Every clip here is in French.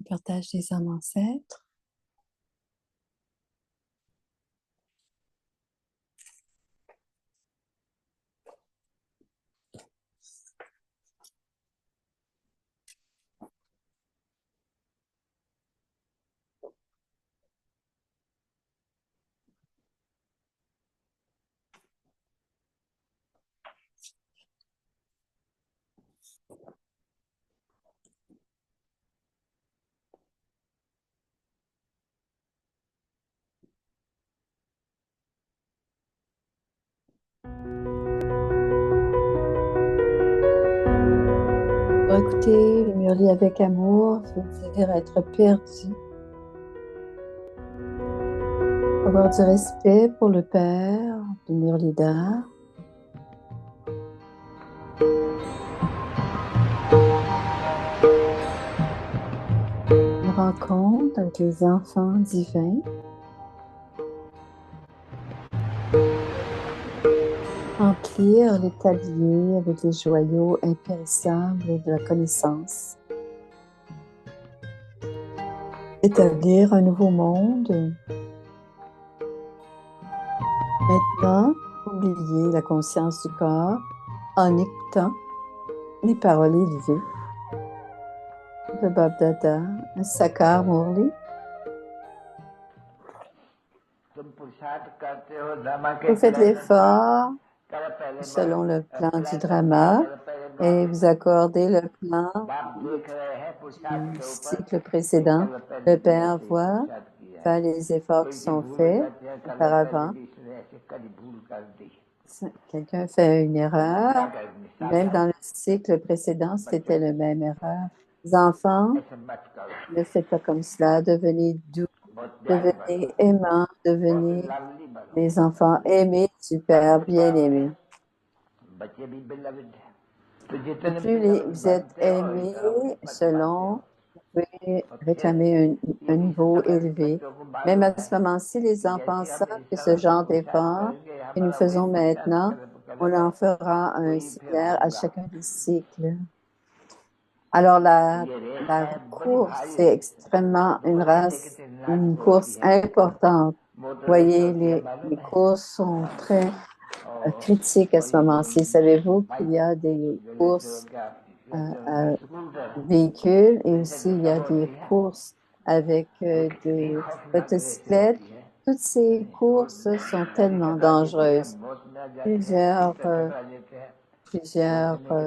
le partage des âmes ancêtres. Pour écouter le Murli avec amour, veut dire être perdu. Avoir du respect pour le Père, le Murlidar. Une rencontre avec les enfants divins. Remplir les tabliers avec les joyaux impérissables de la connaissance. Établir un nouveau monde. Maintenant, oublier la conscience du corps en écoutant les paroles élevées de Bab Dada, Sakar Murli. Vous faites l'effort selon le plan du drama et vous accordez le plan du cycle précédent. Le Père voit les efforts qui sont faits auparavant. Quelqu'un fait une erreur, même dans le cycle précédent, c'était la même erreur. Les enfants, ne faites pas comme cela, devenez doux, devenez aimants, devenez les enfants aimés du Père bien-aimé. Plus vous êtes aimés selon, vous pouvez réclamer un niveau élevé. Même à ce moment-ci, les enfants savent que ce genre d'effort que nous faisons maintenant, on en fera un similaire à chacun des cycles. Alors, la course, c'est extrêmement une course importante. Vous voyez, les courses sont très critiques à ce moment-ci. Savez-vous qu'il y a des courses véhicules et aussi il y a des courses avec des motocyclettes. Toutes ces courses sont tellement dangereuses. Plusieurs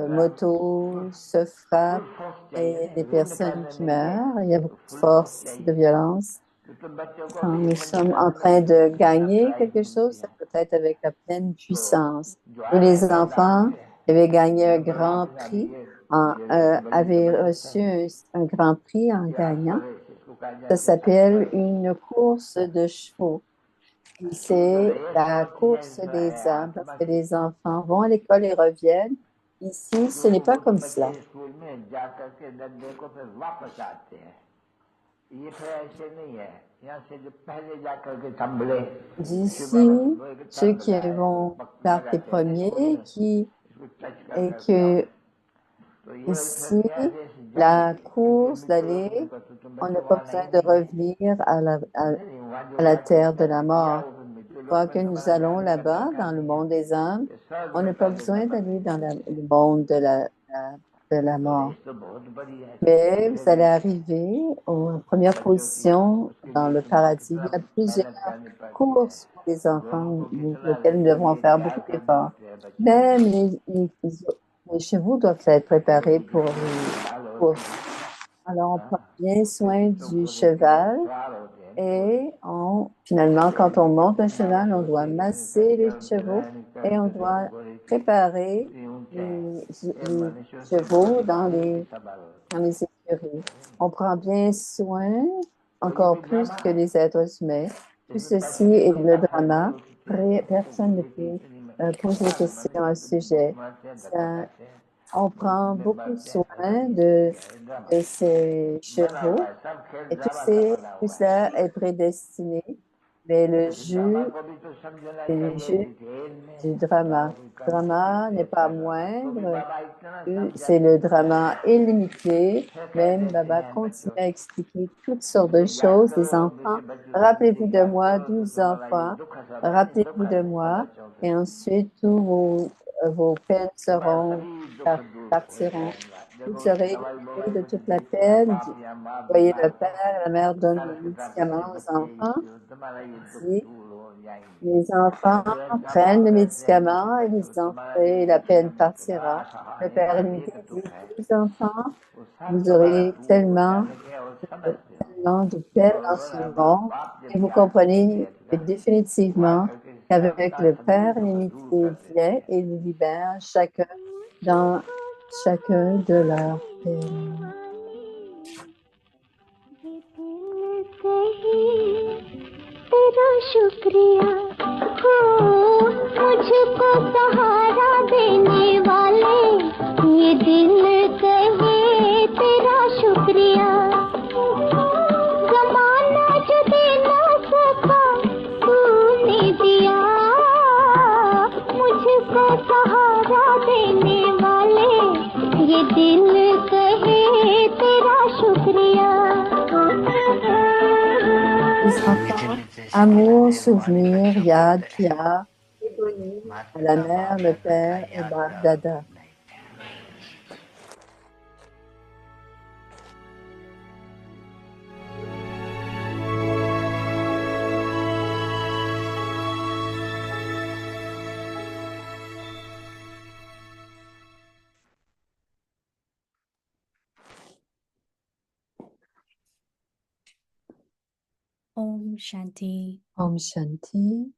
motos se frappent et des personnes qui meurent. Il y a beaucoup de force, de violence. Quand nous sommes en train de gagner quelque chose, ça peut être avec la pleine puissance. Tous les enfants avaient gagné un grand prix, avaient reçu un grand prix en gagnant. Ça s'appelle une course de chevaux. C'est la course des âmes parce que les enfants vont à l'école et reviennent. Ici, ce n'est pas comme cela. D'ici, ceux qui vont partir premiers, et que ici, la course d'aller, on n'a pas besoin de revenir à la terre de la mort. Une fois que nous allons là-bas, dans le monde des âmes, on n'a pas besoin d'aller dans le monde de la mort. Mais vous allez arriver aux premières positions dans le paradis. Il y a plusieurs courses pour les enfants auxquelles nous devons faire beaucoup d'efforts. Même les chevaux doivent être préparés pour les courses. Alors, on prend bien soin du cheval et finalement, quand on monte un cheval, on doit masser les chevaux et on doit préparer les chevaux dans les écuries. On prend bien soin, encore plus que les êtres humains. Tout ceci est le drama. Personne ne peut poser des questions à ce sujet. On prend beaucoup soin de ces chevaux et tout cela est prédestiné. mais le jeu, c'est le jeu du drama. Le drama n'est pas moindre, c'est le drama illimité. Même Baba continue à expliquer toutes sortes de choses. Les enfants, rappelez-vous de moi, 12 enfants, rappelez-vous de moi. Et ensuite, tous vos peines partiront. Vous serez libérés de toute la peine. Voyez, le père et la mère donnent les médicaments aux enfants. Les enfants prennent le médicament et la peine partira. Le père limité dit, les enfants, vous aurez tellement de peine dans ce monde et vous comprenez définitivement qu'avec le père limité vient et vous libère chacun de leurs peines. तेरा शुक्रिया हो मुझको सहारा देने वाले ये दिल कहे तेरा शुक्रिया जमाना जो दे ना सका तूने दिया मुझको सहारा देने वाले ये दिल कहे तेरा शुक्रिया Amour, souvenir, Yad, Pia, à la mère, le père et Bab Dada. Om Shanti. Om Shanti.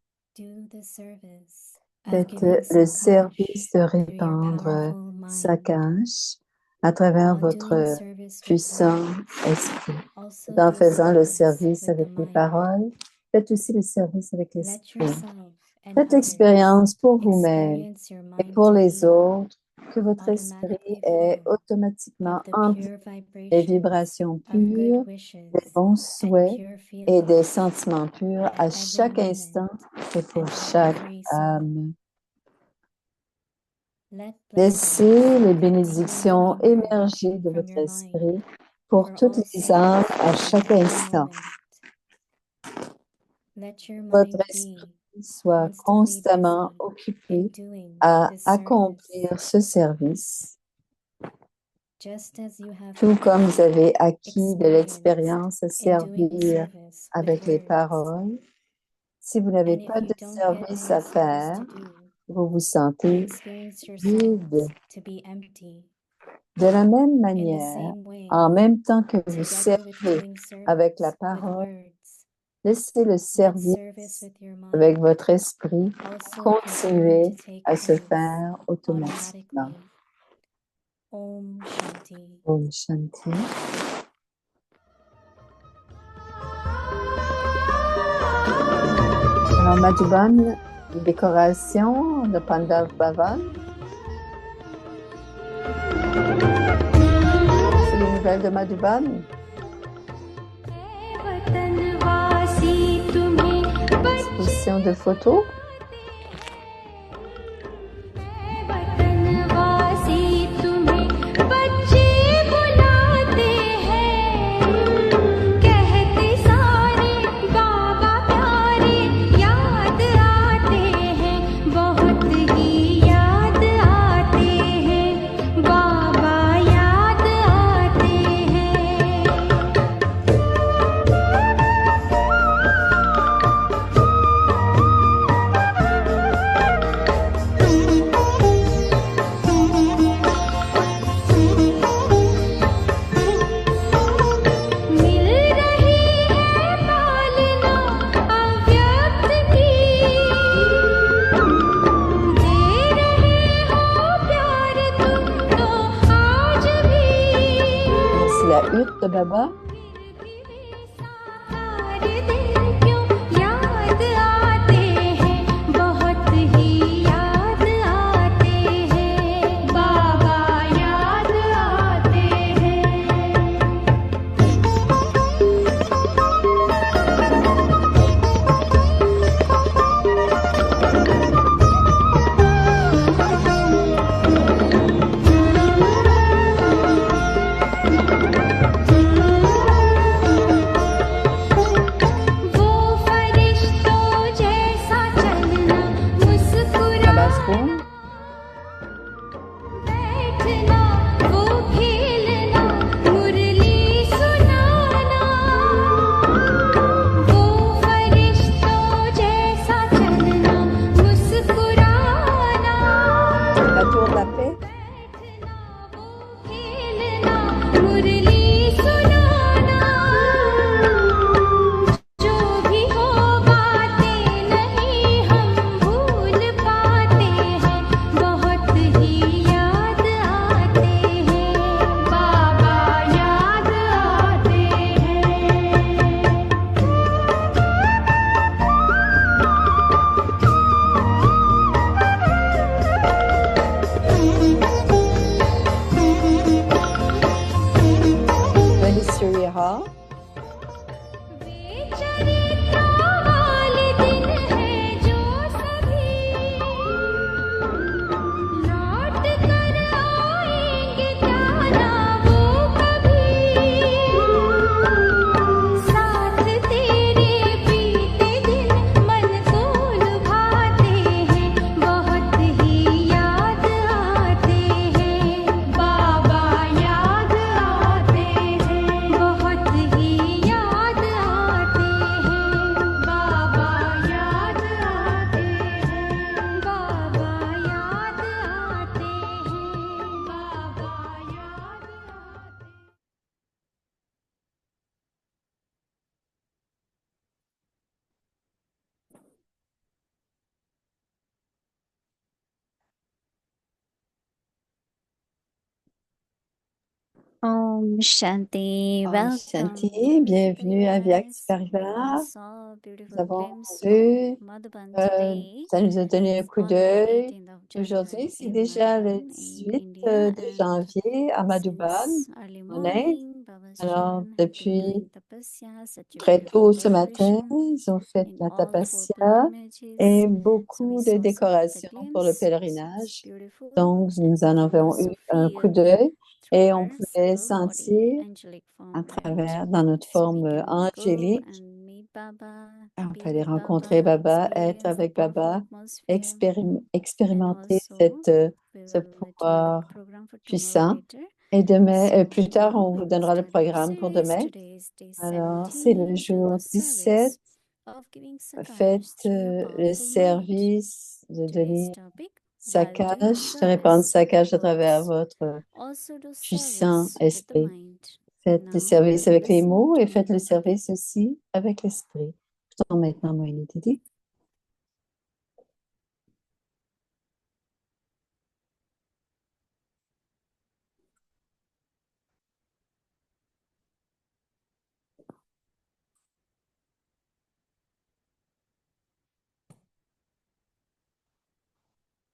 Faites le service de répandre Sakash à travers votre puissant esprit. En faisant le service avec les paroles, faites aussi le service avec l'esprit. Faites l'expérience pour vous-même et pour les autres que votre esprit est automatiquement empli des vibrations pures, des bons souhaits et des sentiments purs à chaque instant et pour chaque âme. Laissez les bénédictions émerger de votre esprit pour toutes les âmes à chaque instant. Votre esprit soit constamment occupé à accomplir ce service, tout comme vous avez acquis de l'expérience à servir avec les paroles. Si vous n'avez pas de service à faire, vous vous sentez vide. De la même manière, en même temps que vous servez avec la parole, laissez le service avec votre esprit continuer à se faire automatiquement. Om Shanti. Om Shanti. Alors, Madhuban, décoration de Pandav Bhavan. C'est les nouvelles de Madhuban. Exposition de photos. De Baba. मुरली सुनाना जो भी हो बातें नहीं हम भूल पाते हैं बहुत ही याद आते हैं बाबा याद आते The History Hall. वे चरित्रा वाले दिन हैं जो सभी लौट कर आएंगे क्या ना वो कभी साथ तेरे बीते दिन मन को लुभाते हैं बहुत ही याद आते हैं बाबा याद आते हैं बहुत ही याद आते हैं बाबा याद आते हैं बाबा याद आते हैं बाबा याद आते Om Shanti. Om Welcome. Shanti, bienvenue à Vyakti Yes, Parivar. we saw a beautiful Nous avons glimpse vu, of Madhuban today. ça nous a donné un coup On the d'œil. 18th of Aujourd'hui, January c'est in déjà le Madhuban in 18 India, de and janvier à Madhuban, since early en Inde. morning, Baba's Alors, children have been depuis doing tapasya, such a très beautiful tôt ce matin, decoration ils ont fait in la all 4 tapasya pilgrimages. et So we beaucoup de saw some of the décorations pour le glimpse. So it's pèlerinage. beautiful, Donc, nous and en we can avons also eu un coup feel d'œil through et on our pouvait subtle body, sentir angelic à form, right? travers, dans notre So we forme can go angélique. and meet Baba, On be peut aller with rencontrer Baba, Baba, être experience the avec powerful Baba, atmosphere, and expérimenter also we ce will let you know the pouvoir program for tomorrow puissant. later. Et demain, So plus tard, now on we vous will donnera le start our programme pour series. demain. Today is day Alors, c'est le 17 to jour the 17. service of giving Faites sakash through your le powerful mind. service de Today's donner topic, while doing saccage, de répandre service saccage with à travers words, votre also do puissant service with the esprit. mind. Faites le Now service we will avec les listen mots et to faites le Baba. service aussi avec l'esprit. Donc maintenant, Moïni Didi.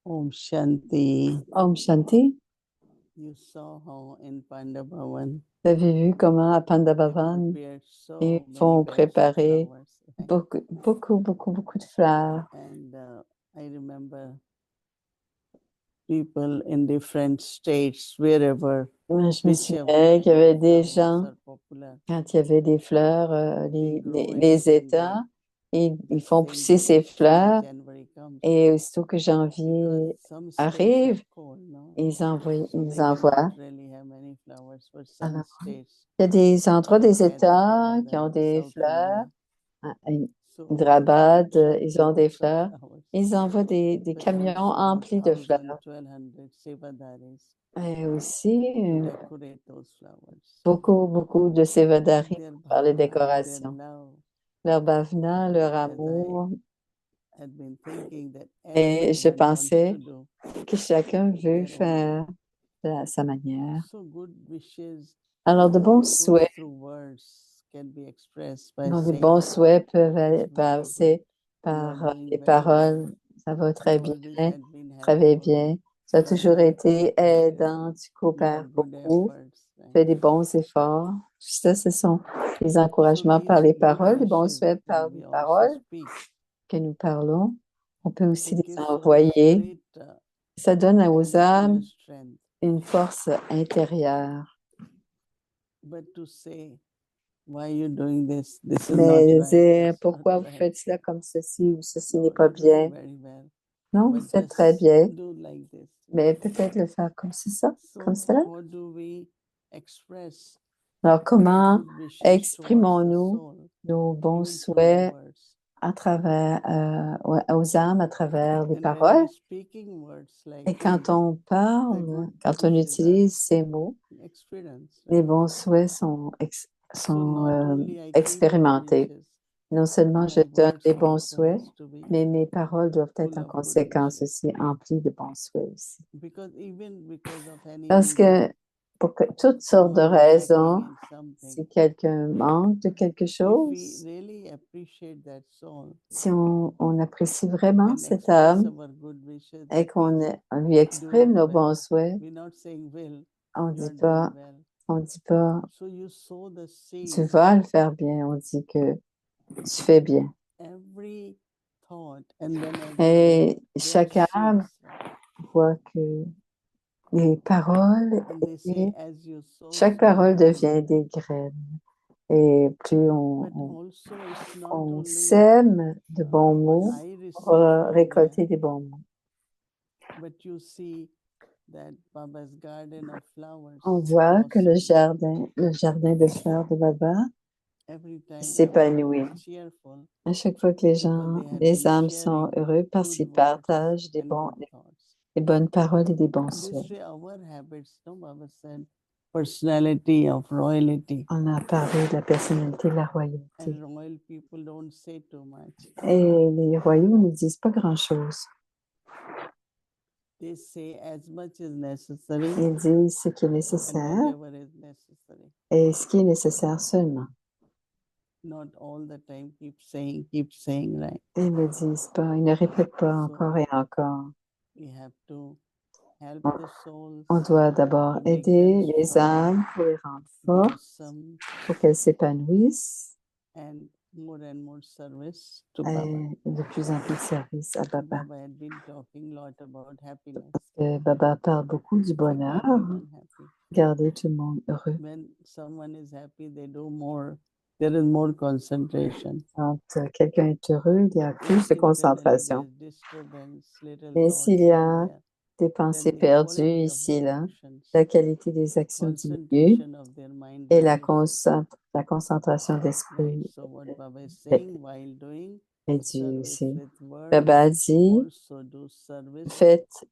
Om Shanti. Om Shanti. You saw how in Pandavavan Vous avez vu comment à they Pandavavan, prepared so ils many vont beds of préparer flowers. Right? beaucoup de fleurs. And I remember people in different states, wherever, Moi, je me whichever souviens qu'il y avait des flowers gens, are popular, quand il y avait des fleurs, they grow les anytime États, ils the font same pousser day ces actually fleurs January comes et aussitôt que because janvier some states arrive, have cold, no? ils So ils they envoient. cannot really have many flowers, but some Alors, states il y a des endroits like des États Hyderabad qui ont and des South fleurs. India. À So Hyderabad, big ils ont des trucks of fleurs. flowers. Ils envoient des But camions also emplis de 1,000, fleurs. 1,200 sevadaris Et aussi, to decorate those flowers. beaucoup de sévadaris Their pour faire les bhavana, their décorations. love. Leur bhavna, leur As I amour. had been thinking that Et je everyone wants pensais to do que chacun veut their own way. faire à sa manière. So good wishes, Alors, de bons good souhaits, through words can be expressed by donc, les saying, bons souhaits peuvent "It's aller very good. passer You are par doing les very well. paroles. Ça va très You bien, always had been très bien, helpful. bien. Tu as You are toujours very été cooperative. aidant, tu You coopères have good beaucoup, efforts." Right? fais des bons efforts. Tout ça, ce sont les So encouragements par these les good paroles, les bons wishes, souhaits par when les we also paroles speak, que nous parlons. On peut aussi it les gives our envoyer. spirit Ça donne an aux inner âmes strength. une force intérieure. But to say, why you doing this? This is not Mais right. dire It's not pourquoi vous right. faites cela comme ceci ou ceci No, n'est pas you're doing bien. very well. Non, vous But faites très just bien, do like this. mais peut-être le faire comme c'est ça, comme So cela. how do we express Alors, comment good wishes towards the exprimons-nous soul nos bons even through the souhaits words? à travers, aux âmes à travers les And when paroles? we're speaking words like Et quand these, on the parle, good quand on wishes are utilise ces mots, experienced, Les right? bons souhaits So sont not only I give good expérimentés. wishes, Non seulement je my donne words des bons also souhaits, has to be mais mes paroles doivent être full en of good conséquence wishes. aussi emplies de bons souhaits aussi. Because even because of any Parce reason, que pour toutes sortes de someone is lacking raisons, in something, si quelqu'un manque de quelque if we chose, really appreciate that soul si on apprécie vraiment and cette express âme our good wishes, et that means on lui do exprime it nos well. bons souhaits, We're not saying, Will, on you are dit doing pas, well. on dit pas, So you sow the tu seeds. vas le faire bien, on dit que tu fais bien. Every thought and then again, Et they are chaque âme seeds, right? voit que les paroles, And they say, et as you sow, chaque so you parole reap. devient des graines. Et plus But also, it's not on only sème de bons what mots, I receive on va from récolter them, des bons mots. but you see that Baba's garden of flowers On voit que le blossom. jardin de fleurs de Baba Every time s'épanouit. everyone is cheerful À chaque fois que les because gens, they have les been âmes sont sharing heureux parce good qu'ils words partagent and good thoughts. des bonnes paroles et des bons This souhaits. way, our habits, no, Baba said, personality of royalty. On a parlé de la personnalité de la royauté. And royal people don't say too much. Et les royaux ne disent pas grand-chose. They say as much as necessary Ils disent ce qui est and nécessaire whatever is necessary. et ce qui est nécessaire seulement. Not all the time keep saying, right? Ils ne disent pas, ils ne répètent pas So encore et encore. we have to help On, the souls on doit d'abord to make aider them les strong, âmes pour les rendre fortes, blossom, pour qu'elles s'épanouissent and more service to Baba. et de plus en plus de service à Baba. Baba had been talking a lot about happiness. Baba parle beaucoup du Keep bonheur, everyone happy. garder tout le monde heureux. When someone is happy, they do more. There is more concentration. Quand quelqu'un est heureux, il y a But plus if de internally concentration. there's disturbance, little Mais thoughts s'il y here a and there, des pensées then the perdues quality of ici et their là, actions, la qualité des actions diminue concentration of their mind et la concentration right? d'esprit So what Baba is saying while doing réduit service aussi. with words, Baba a dit, also do service faites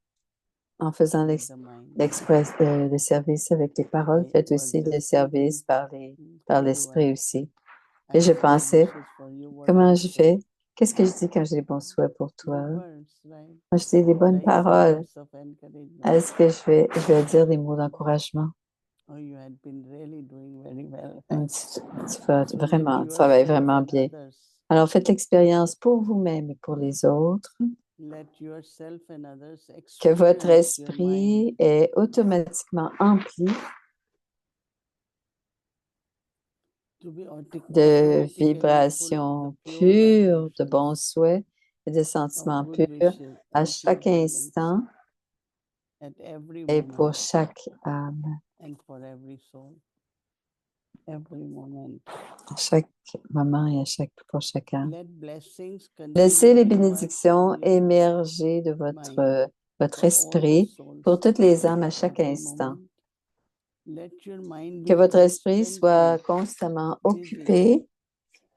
en faisant with the mind. le service avec les paroles, I faites was aussi le just service thinking par how do l'esprit I aussi. I Et je have good pensais, wishes for you, what do comment I je say? fais? Qu'est-ce que je dis quand j'ai des bons souhaits pour toi? Good words, right? Moi, je dis des bonnes Nice paroles. words of encouragement. Est-ce que je vais dire des mots d'encouragement? Oh, you had been really doing very well. Tu vas So let vraiment, tu travailles yourself vraiment and bien. others, Alors, faites l'expérience pour vous-même et pour les autres, let yourself and others que votre experience your mind esprit est automatiquement empli to be de automatically full of vibrations the pure pures, de vibrations bons souhaits et de of sentiments good purs wishes à and pure chaque feelings instant at every et pour moment chaque âme, and for every soul. Every moment. à chaque moment et pour chaque âme. Let blessings Laissez continue les emerge bénédictions from your émerger de mind votre for all the esprit pour souls toutes les at âmes à chaque every instant. moment. Let your mind Que be votre esprit soit constantly constamment busy occupé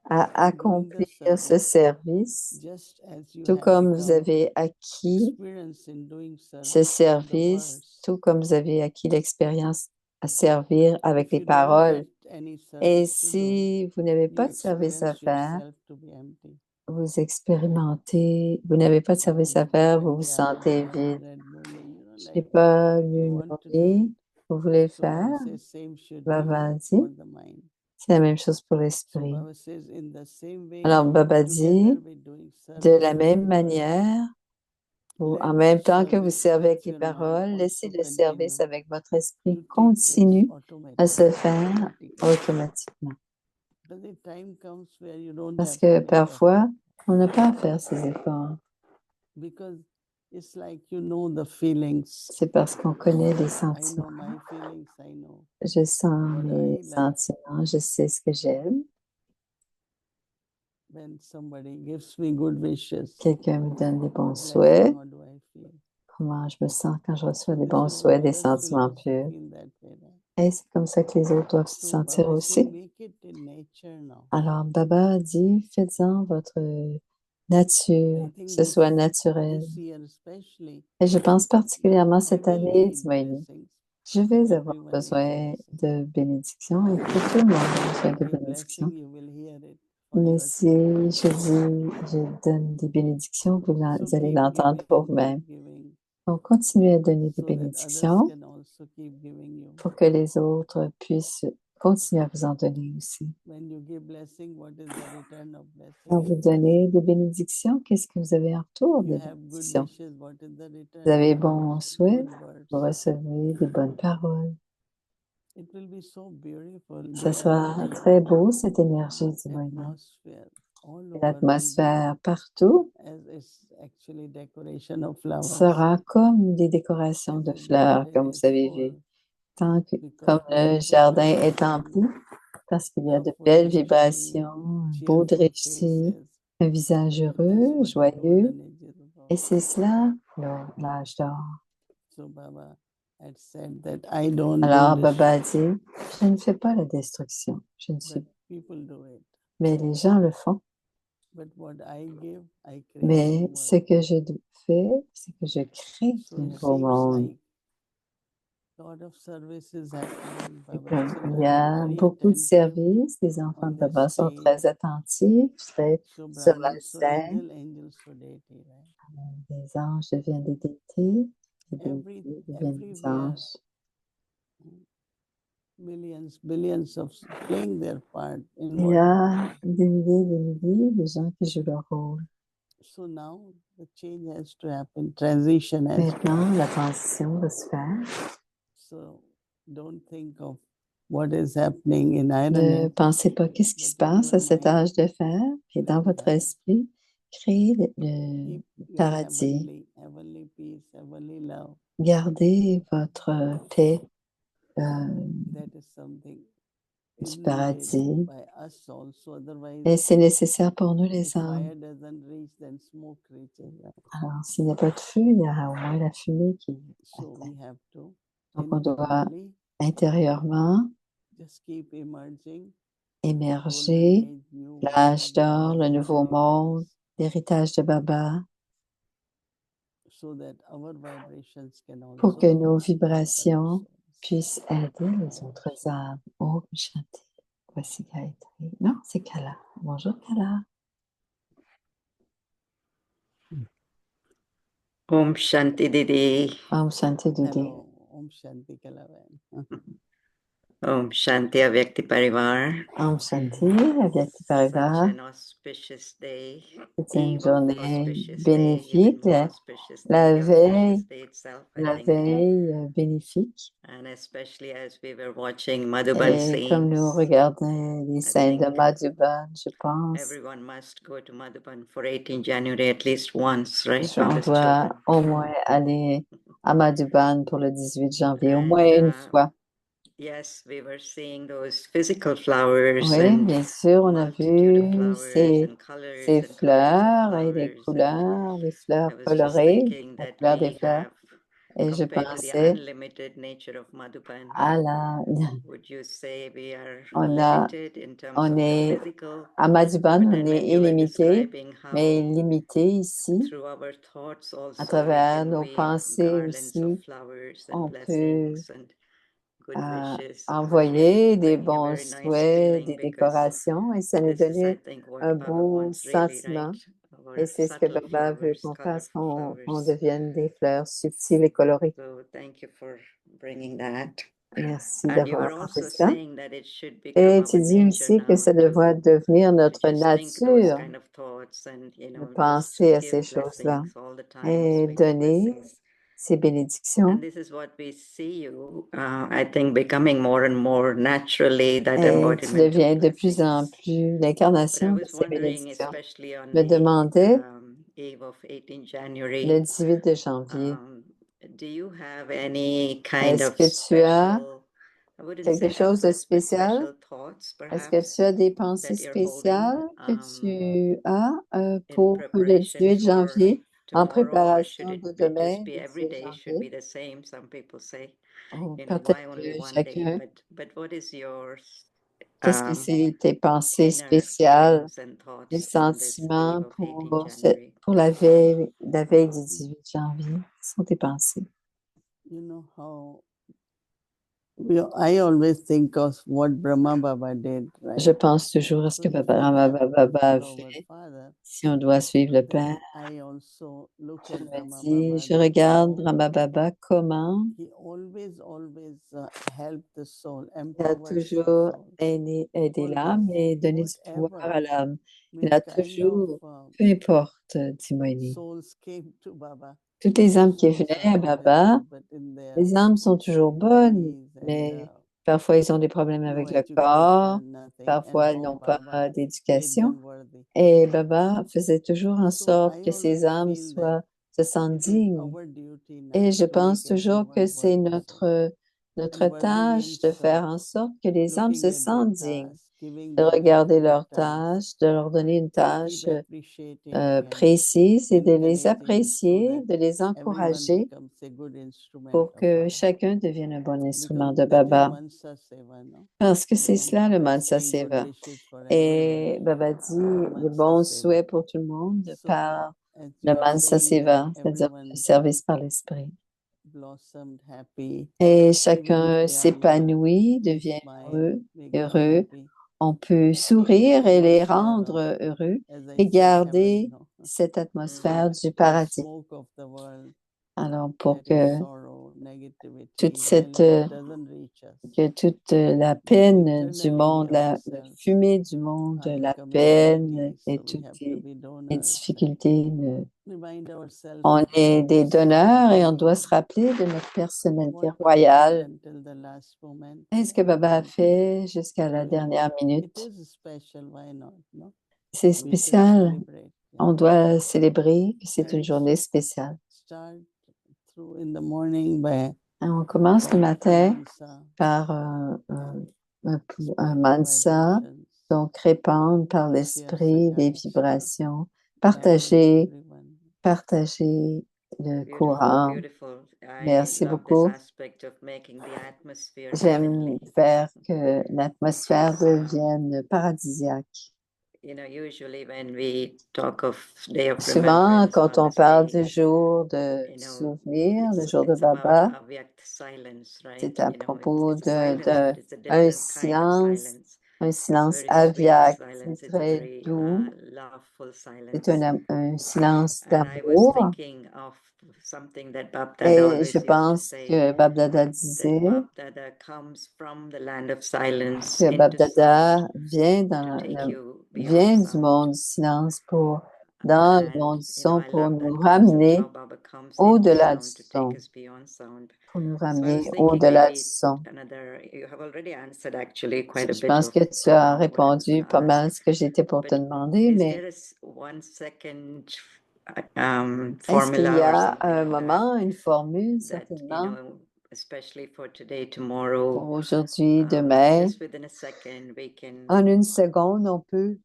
à in doing the accomplir ce service, service, just as you tout have comme vous become avez acquis experienced in doing ce service with the service, words. tout comme vous avez acquis l'expérience à servir avec If les you don't paroles. get any Et service to do, si vous n'avez you pas de service à experience faire, yourself to be empty. vous expérimentez, vous n'avez pas de service And à you keep faire, vous vous sentez inquiring, vide. read morning, Je n'ai like pas you lu want mon to do livre, it. vous voulez le So Baba faire. says same should be Baba a dit, for the mind. c'est la même chose pour So l'esprit. Baba says in the same way, Alors Baba together dit, with doing de service la with même words, manière, en let même the temps que vous service servez avec with les your mind paroles, laissez also le service continue avec votre esprit to take place continue à se faire automatically. automatiquement. But the time comes where you don't Parce have que to make effort parfois, on n'a pas à faire ces efforts. because it's like you know the feelings. C'est parce qu'on connaît les I know sentiments. my feelings, I know Je sens what mes I like. sentiments, je sais ce que j'aime. When somebody gives me good wishes, Quelqu'un me donne des bons good souhaits. blessing, how do I feel? Comment je me sens quand je reçois So des this bons is souhaits, what des others will sentiments also purs. feel that way. Right? Et c'est comme ça que les autres doivent se So sentir Baba is aussi. saying, make it in nature now. Alors, Baba a dit, faites-en votre nature, I que think ce this, soit naturel. this year especially, Et je pense particulièrement we cette will année, need Timoini, blessings. Je vais avoir Everyone needs besoin blessing. de bénédiction et que tout le monde a besoin de Every bénédiction. blessing you will hear it for Mais yourself. si je donne des bénédictions, vous So allez keep l'entendre pour giving, vous-même. keep giving, Donc, continuez à donner des so that others bénédictions can also keep giving you. pour que les autres puissent continuer à vous en donner aussi. When you give blessing, what is the return of Quand blessing? vous donnez des bénédictions, qu'est-ce que vous avez en retour You des have good bénédictions? wishes, what is the Vous return? avez bons souhaits, Good words. vous recevez des bonnes paroles. It will be so beautiful, Ça the sera energy, très beau, cette énergie du Moyen-Âge. atmosphere all over will be L'atmosphère partout as is actually decoration of flowers. sera comme des décorations de As the fleurs, garden comme vous is avez vu. full, Comme because le beautiful jardin est empli, vibration, parce qu'il y a de love belles réussi, vibrations, un beau cheerful réussi, faces. un visage So that's heureux, what the joyeux. golden age is about. Et c'est cela, l'âge d'or. So Baba had said that I don't Alors, do Baba a destruction, dit, je ne fais pas la destruction, je ne suis, but people do it. mais les gens le font. But what I give, I create Mais new ce world. que je fais, c'est que je crée So un it nouveau seems monde. like lot of services happening. Et Baba's comme il y children are a very beaucoup de attentive services, les enfants on de the Baba sont stage. très attentifs, très So sur la Brahmins to scène. angel, angels to deity, right? Les anges deviennent des déités, les Every déités deviennent des everywhere, anges. millions, billions of playing their part in Il y what a happened. des milliers de gens qui jouent leur rôle. So now the change has to happen, transition has to Maintenant, happen. la transition va se faire. So don't think of what is happening in Ne Ireland, pensez pas qu'est-ce qui se but in passe à your cet mind, âge de fer, et dans create votre heaven. esprit, créez le Keep your paradis. heavenly peace, heavenly love. Gardez votre paix That is something du is needed paradis. by us also. Otherwise, Et c'est nécessaire pour nous, if les hommes. fire doesn't reach, then smoke reaches. Right? Alors, s'il n'y a pas de feu, il y aura au moins la fumée qui So atteint. we have to Donc, on doit internally intérieurement just keep emerging. Golden émerger age, new l'âge world, d'or, le Baba's nouveau monde, inheritance, l'héritage de Baba, so that our vibrations can pour que also nos help other vibrations souls. puissent aider les autres âmes. Oh, chanter. Voici Gayatri. Non, c'est Kala. Bonjour, Kala. Om Shanti Didi. Om Shanti Didi. Hello, Om Shanti Kalavan. Om Shanti Avyakti Parivar. Om Shanti, Avyakti Such Parivar. an auspicious day. C'est une Eve of journée auspicious day, bénéfique, even more auspicious la than the veille, auspicious day itself, I la think. veille bénéfique. And especially as we were watching Madhuban Et comme nous scenes, regardons les I scènes de think Madhuban, je pense, everyone must go to Madhuban for 18 January at least once, right? on With his doit children. au moins aller à Madhuban pour le 18 janvier, au And moins une fois. yes, we were seeing those physical flowers Oui, and bien sûr, on a multitude of vu flowers ces, and colors ces and colors of fleurs et les flowers. fleurs I was just colorées, thinking la that couleur des we fleurs. have, Et je compared to the pensais unlimited nature of Madhuban, à la, would you say we are on a, limited in terms on of the est, physical? à Madhuban, But on then when est you were illimité, describing mais how limité ici, through our thoughts à also we travers can nos wave pensées garlands of aussi, flowers and on peut blessings and good wishes. envoyer It's des bringing a bons very nice souhaits, feeling des because décorations, et ça nous this is, I donnait think, un what Baba beau wants really, sentiment. right? Et Our c'est ce que subtle Baba veut flowers, qu'on fasse, colorful qu'on flowers. devienne des fleurs subtiles et colorées. So thank you for bringing that. Merci And you d'avoir were apporté also cela. saying that it should become Et our tu dis nature aussi que now ça devrait devenir to notre just think those nature kind of thoughts and, you de know, just penser à ces give choses-là blessings all the time, et speak donner blessings. ces bénédictions. And this is what we see you, I think, becoming more and more naturally that Et tu embodiment deviens of de plus en blessings. plus But I l'incarnation de was ces wondering, bénédictions. especially on Je me the demandais, eve of 18 le January, 18 de janvier, do you have any kind est-ce of que tu as special, I wouldn't quelque say chose de efforts, but spécial? special thoughts Est-ce que tu perhaps as des pensées that you're holding spéciales que tu as in pour le preparation 18 for janvier, en tomorrow, or should préparation it de be demain, just be every 18 day should be janvier? the same? Some people say, Ou you know, why peut-être only que one day? chacun, But what is your qu'est-ce que c'est tes pensées inner spéciales, feelings and les thoughts on this eve sentiments of 18 January? pour la veille du 18 janvier? Quelles sont tes pensées? You know how I always think of what Brahma Baba did, right? Je pense toujours à ce que So if Baba we Rama have to Baba a follow our fait. father, Si on doit suivre le Père, then I also look je at me Brahma dis, Baba je that regarde how Rama Baba comment he always helped the soul, il a empowers the toujours soul, aidé l'âme always, et donné du pouvoir whatever à l'âme. Il means a kind of toujours, peu importe, dit Moïni, souls came to Baba. toutes les âmes qui Souls venaient are à always Baba, good, but in their les âmes sont toujours bonnes, bodies and mais parfois ils ont des problèmes no avec le corps, education, nothing, and parfois ils how n'ont pas Baba made d'éducation. them worthy. Et Baba faisait toujours en So sorte I que ces always âmes feel that se sentent it is dignes. our duty Et now je to make pense toujours que everyone c'est worthy. notre And worthy tâche de means faire en sorte que les âmes looking se at their sentent dignes, task, giving de them regarder particular leurs task, tâches, de leur donner une and tâche keep appreciating and précise et de les encouraging so apprécier, that de les everyone encourager becomes a good instrument pour of que Baba. chacun devienne un bon instrument Because de that is Baba. Mansa Seva, no? Parce que c'est We cela le always Mansa saying good Seva. wishes for Et everybody. Baba dit de Mansa bons Seva. souhaits pour tout le monde So par as le you are Mansa seeing that Seva, c'est-à-dire everyone le service par l'esprit. blossomed happy, Et even chacun if they are not, s'épanouit, we devient smile, make them heureux. happy. On peut And keep sourire that et les atmosphere of, rendre heureux as I et said, garder heaven, no? cette atmosphère du The paradis. smoke of the world, Alors, pour that is que sorrow, negativity, toute cette, malice doesn't reach us. que toute la But peine du internally monde, we la ourselves fumée du monde, are la becoming peine devotees, et so we toutes have to be les donors. difficultés, Remind ourselves on est des donneurs et on sovereignty, doit se rappeler de notre personnalité what Baba did royale. until the last moment. Et ce que Baba a fait jusqu'à la So dernière it minute, is special, why not? No? c'est We should spécial. celebrate. On doit célébrer que c'est une And journée spéciale. start through in the morning by On commence le matin mansa, par un mansa, vibrations, donc répandre par share l'esprit des sakans, vibrations, love with everyone. partager le Beautiful, courant. beautiful. I Merci love this beaucoup. aspect of making the atmosphere J'aime heavenly. faire que l'atmosphère devienne paradisiaque. You know, usually when we talk of Day of Souvent, Remembrance, quand on Baba's parle Day, du jour de you know, souvenir, le jour de it's about Baba, Avyakt silence, right? c'est à You know, propos it's a silence, de but it's a un different kind of silence. un It's silence very sweet avyakt, silence. It's a très very doux. loveful C'est silence. un silence And I was d'amour. thinking of something that Bab Dada Et je always used to pense say, que Bab Dada that disait Bab Dada comes from the land of silence que Bab into sound Dada vient, to take you beyond vient du sound. monde du silence dans le monde And, du you know, son I pour love nous that concept, how ramener Baba comes into au-delà du sound to take son, us beyond sound. pour nous So I was ramener thinking au-delà du maybe son. you have already answered actually quite a Je bit pense of que tu as what I was going répondu to pas mal à ask. ce que j'étais pour te But demander, is mais there one second est-ce qu'il y formula or a un something moment, une formule, that, you certainement, know, especially for today, tomorrow, pour aujourd'hui, demain, just within a second, we can en une seconde, on peut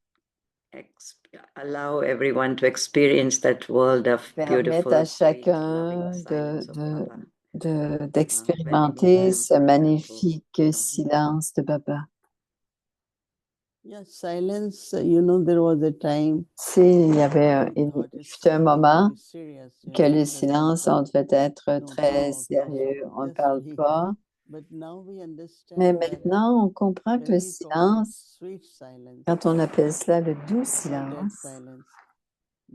allow everyone to experience that world of permettre beautiful, à sweet, loving chacun silence of Baba. When we d'expérimenter need him, ce for example, magnifique silence de Baba. Yeah, silence, there was a time Il y avait we thought it's fut un something to moment be serious, que le in the sense silence, on of devait être no très talk, sérieux, on ne just parle be. pas. But now we Mais understand that maintenant, on comprend que when le we call it silence, sweet silence, quand on appelle cela le doux it's not dead silence, silence.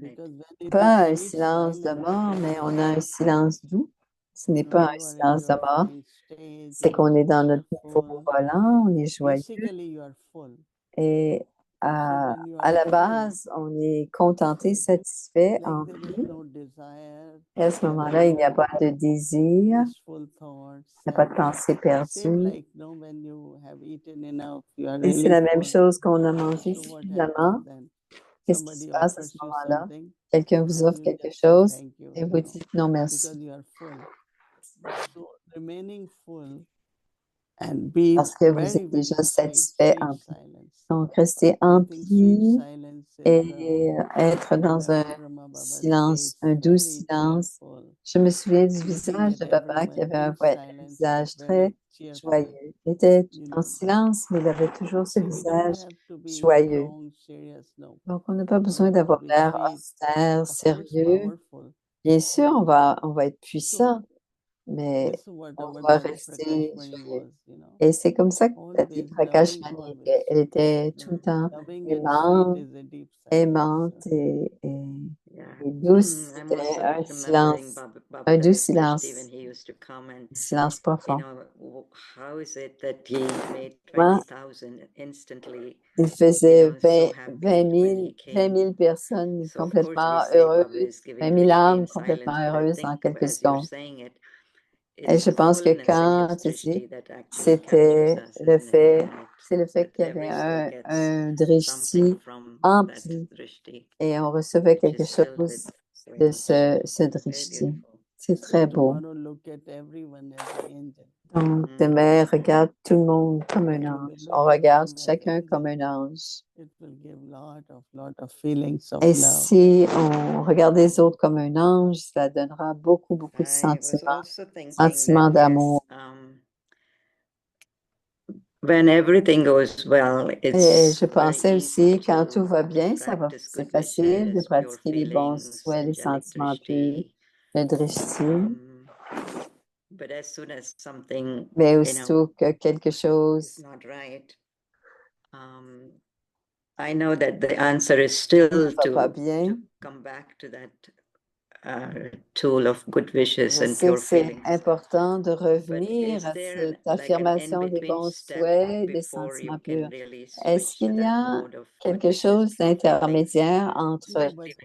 right? Because when it pas un is sweet silence de silence, mort, mais on a un silence doux. Ce n'est pas un you are in silence de your mort, flying state, c'est qu'on est dans notre niveau cheerful. volant, on est joyeux Basically, you are full. et So when you à are la full, base, on est contenté, satisfait, like there is empli. no desire, Et à ce there moment-là, is il n'y a no pas de désir, wistful thoughts. il n'y a pas de And pensée same perdue. like when you have eaten enough, you are Et c'est really la même full. chose qu'on a mangé So what suffisamment. happens then? Qu'est-ce qui se Somebody passe à ce offers you moment-là? something Quelqu'un vous and offre you quelque just say chose thank you, et vous dites non merci. because you are full. So remaining full and be Parce que vous very, êtes very déjà satisfait, sweet empli. silence. Donc, rester I think sweet empli silence is et être dans where un Brahma Baba's silence, face, un doux very silence. cheerful, Je me souviens du looking visage at de Baba qui everyone avait un in silence, but visage very très cheerful. joyeux. Il était You en know, silence, mais il avait toujours ce so we don't visage have to be joyeux. strong, serious, no. Donc, on n'a pas We besoin have to d'avoir be l'air sweet, austère, of course, sérieux. powerful. Bien sûr, on va être So puissant. mais This is on whatever doit Dadi rester Prakashmani joyeux. was, you know. Et c'est comme ça que Dadi Always Prakashmani loving, était. always. Elle était tout le temps Loving and sweet aimante, is a deep silence. aimante Yeah. et douce. I'm C'était also un remembering silence, Baba un doux Dadi silence, Prishti when he used to come and, un silence you profond. know, how is it that he made Comment 20,000 instantly, il you faisait know, so happy 20 when 000, he 20 came. 000 personnes So of course we complètement say Baba heureuses, is 20 giving 000 drishti âmes in complètement silence, but I heureuses en think quelques as you're secondes. saying it, Et it's je the pense que fullness in his quand tu drishti dis, that actually captures c'était us, le isn't it? fait, And c'est le fait that qu'il y avait every soul un gets something something drishti from that empli drishti, et on recevait which quelque is filled with chose very de much. ce Very drishti. beautiful. C'est So très beau. tomorrow look at everyone as an angel. Donc, demain, regarde tout le monde comme un You will ange. look On at regarde them as chacun angels. comme un ange. It will give lot of feelings of Et love. si on regarde les autres comme un ange, ça donnera beaucoup, beaucoup de I was sentiments, also thinking sentiments that yes, d'amour. when everything goes well, Et it's je very pensais aussi, easy quand tout to va bien, practice c'est good facile de wishes, pure pratiquer les bons feelings, souhaits, les angelic sentiments purs, drishti. le drishti. But as soon as something, Mais you know, aussitôt que quelque is chose not right, I know that the answer is ne still va pas to bien, come back to that tool of good wishes je and sais pure que c'est feelings. important de But revenir is à there cette like an affirmation des in-between bons step souhaits, des before you sentiments can purs. really Est-ce switch to qu'il y that a mode of good quelque wishes, chose pure feelings? d'intermédiaire entre... No, but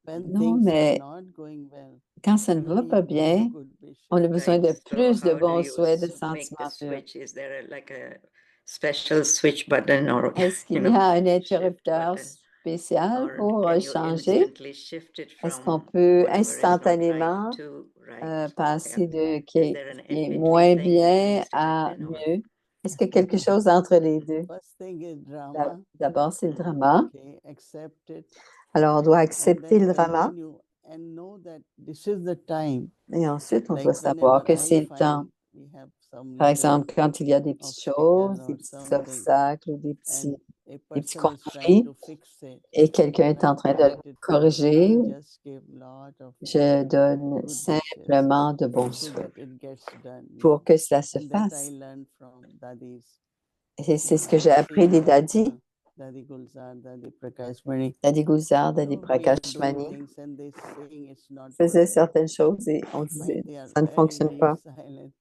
when Non, things are mais not going well, quand ça ne you va need pas more bien, good wishes. on a besoin Right. de So plus de how do bons you souhaits, de make the sentiments purs. switch? Is there like a special switch button or, Est-ce you qu'il y know, a un shift interrupteur button? spécial Or pour can you changer? instantly shift it Est-ce qu'on from peut whatever is not right instantanément to right? passer de Is qui there an est in-between moins thing that bien needs to à happen or? mieux? Est-ce qu'il y a quelque chose entre les deux? First thing is drama. D'abord, c'est le drama. Okay, accept it Alors, on doit and accepter then le drama continue and know that this is the time. et ensuite, on doit Like savoir whenever que I c'est le temps. find we have some Par little exemple, quand il y a des petites choses, obstacle des or petits something, obstacles ou and a des petits person is trying conflits to fix it, et quelqu'un est en I train de let le it go. corriger, I just give lot of je donne good wishes simplement de bons so souhaits that it gets done. You pour know. que cela se And that I fasse. learned from Dadis. Et c'est ce You que j'ai appris des dadis, Dadi Gulzar, Dadi Prakashmani. Dadi Gulzar, Dadi We are doing Prakashmani, things and they saying it's not faisaient working. certaines choses et on But disait, they are ça ne very fonctionne deep pas. silent.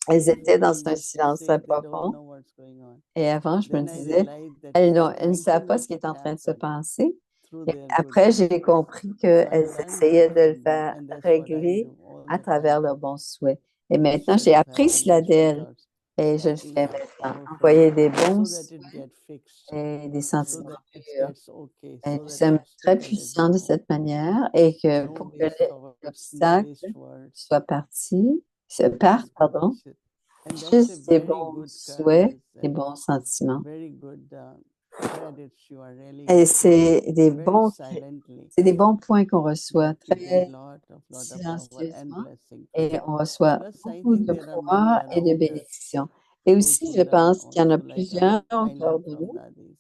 Elles étaient dans People un used to silence say très they don't profond. know what's going on. Et avant, je me Then I disais, realized that elles it's ne trying to savent pas ce qui make est it en train de se happen passer. through Et their good après, j'ai wishes. compris So I qu'elles learned essayaient that de le from them faire and that's what I régler do all à the travers time. leurs bons souhaits. Et maintenant, Instead j'ai of appris having cela wishes d'elles or et je le talking fais to maintenant. our Envoyer friends des bons so that it souhaits gets fixed, et des so sentiments that it purs. gets okay, Et so nous that sommes très obstacle is puissants de removed. cette manière et que No pour que waste thoughts, no l'obstacle waste words, soit parti, se parte, just good pardon, wishes. And that's a juste des very bons good souhaits, courage des and bons sentiments. very good credits you are really Et getting very silently. c'est des bons points qu'on You reçoit are keeping très lot of power and silencieusement blessing from et it. on reçoit Plus, I beaucoup think de there are many pouvoir et de around us bénédictions. Et those aussi, who je learn pense qu'il y en a also like plusieurs I autour learned de from nous. Dadis.